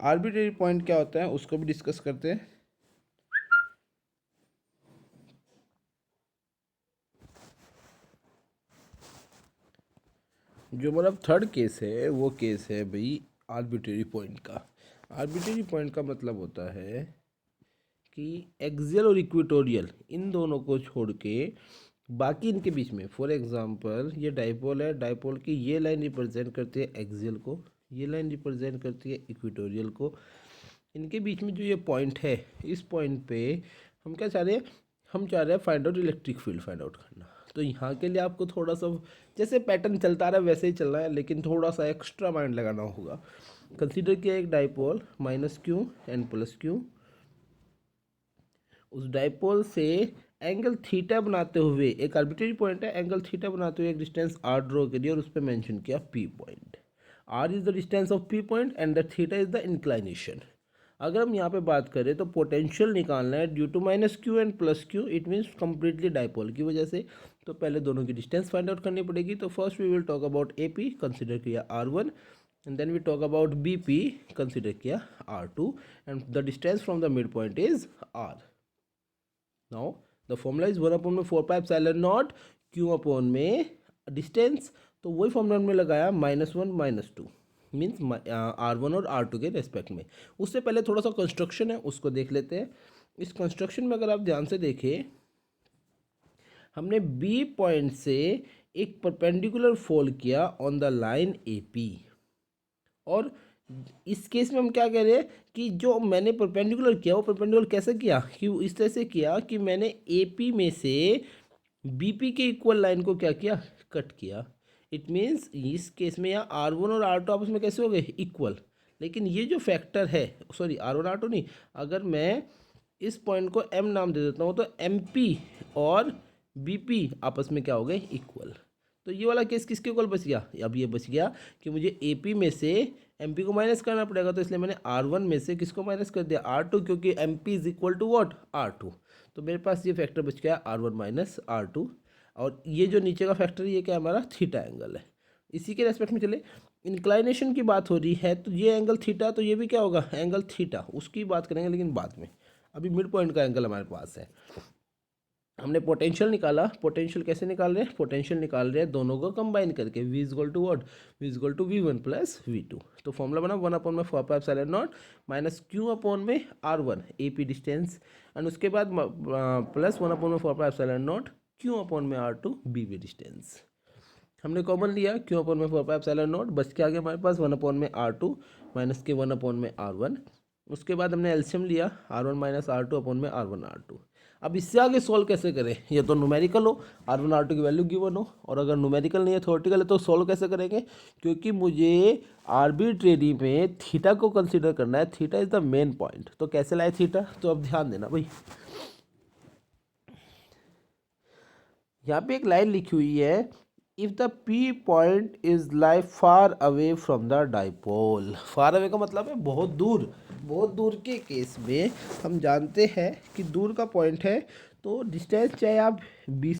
Arbitrary point क्या होता है उसको भी डिस्कस करते हैं। जो मतलब थर्ड केस है वो केस है भाई आर्बिट्रेरी पॉइंट का। आर्बिट्रेरी पॉइंट का मतलब होता है कि एक्सियल और इक्वेटोरियल इन दोनों को छोड़ के बाकी इनके बीच में, फॉर एग्जांपल ये डाइपोल है, डाइपोल की ये लाइन रिप्रेजेंट करती है एक्सियल को, ये लाइन रिप्रेजेंट करती है इक्वेटोरियल को। इनके बीच में जो ये पॉइंट है, इस पॉइंट पे हम क्या चाह रहे हैं, हम चाह रहे हैं find out electric field find out करना। तो यहाँ के लिए आपको थोड़ा सा जैसे पैटर्न चलता रहा है वैसे ही चलना है, लेकिन थोड़ा सा एक्स्ट्रा माइंड लगाना होगा। कंसीडर किया एक dipole minus Q and plus Q, उस डाइपोल से एंगल थीटा बनाते हुए, एक आर्बिट्रेरी पॉइंट है, एंगल थीटा बनाते हुए एक डिस्टेंस आर ड्रॉ करिए और उस पर मेंशन किया P point. R is the distance of P point and the theta is the inclination. अगर हम यहाँ पे बात करें तो पोटेंशियल निकालना है due to minus Q and plus Q, it means completely dipole की वजह से। तो पहले दोनों की डिस्टेंस फाइंड आउट करनी पड़ेगी। तो first we will talk about A P, consider किया R1, and then we talk about B P, consider किया R2, and the distance from the mid point is R। Now the formula is 1/4πε0 Q upon में distance, तो वही formula में लगाया -1 -2 means R1 और R2 के respect में। उससे पहले थोड़ा सा कंस्ट्रक्शन है उसको देख लेते हैं। इस कंस्ट्रक्शन में अगर आप ध्यान से देखें, हमने बी पॉइंट से एक परपेंडिकुलर फॉल किया on the line A P, और इस केस में हम क्या कह रहे हैं कि जो मैंने परपेंडिकुलर किया वो परपेंडिकुलर कैसे किया, कि इस तरह से किया कि मैंने ए पी में से बी पी के इक्वल लाइन को क्या किया, कट किया। इट मीन्स इस केस में यहाँ R1 और R2 आपस में कैसे हो गए, इक्वल। लेकिन ये जो फैक्टर है, सॉरी R1 R2 नहीं, अगर मैं इस पॉइंट को M नाम दे देता हूँ तो MP और BP आपस में क्या हो गए, इक्वल। तो ये वाला केस किसके इक्वल बच गया, अब ये बच गया कि मुझे AP में से MP को माइनस करना पड़ेगा, तो इसलिए मैंने R1 में से किसको माइनस कर दिया, R2, क्योंकि MP is equal to what, R2। तो मेरे पास ये फैक्टर बच गया R1 माइनस R2, और ये जो नीचे का फैक्टर ये क्या हमारा थीटा एंगल है। इसी के रेस्पेक्ट में चले, इंक्लाइनेशन की बात हो रही है तो ये एंगल थीटा, तो ये भी क्या होगा, एंगल थीटा, उसकी बात करेंगे लेकिन बाद में। अभी मिड पॉइंट का एंगल हमारे पास है। हमने पोटेंशियल निकाला, पोटेंशियल कैसे निकाल रहे हैं, पोटेंशियल निकाल रहे हैं दोनों को कंबाइन करके, V is equal to what, V is equal to V1 plus V2। तो फॉर्मूला बना 1/4πε0 माइनस क्यू अपॉन में R1 AP डिस्टेंस, एंड उसके बाद प्लस 1/4πε0 क्यू अपॉन में R2 BB डिस्टेंस। हमने कॉमन लिया क्यू अपॉन में 4πε0, बच के आ गया हमारे पास 1 अपॉन में R2 माइनस के 1 अपॉन में R1। उसके बाद हमने एलसीएम लिया R1 माइनस R2 अपॉन में R1 R2। अब इससे आगे सोल्व कैसे करें, ये तो न्यूमेरिकल हो, R1 R2 की वैल्यू गिवन हो, और अगर न्यूमेरिकल नहीं है थ्योरेटिकल है तो सोल्व कैसे करेंगे, क्योंकि मुझे आर्बिट्रेरी में थीटा को कंसिडर करना है, theta is the main point. तो कैसे लाए थीटा, तो अब ध्यान देना भाई, यहाँ पे एक लाइन लिखी हुई है, if the P point is lie far away from the dipole. Far away का मतलब है बहुत दूर, बहुत दूर के केस में हम जानते हैं कि दूर का पॉइंट है तो डिस्टेंस चाहे आप 20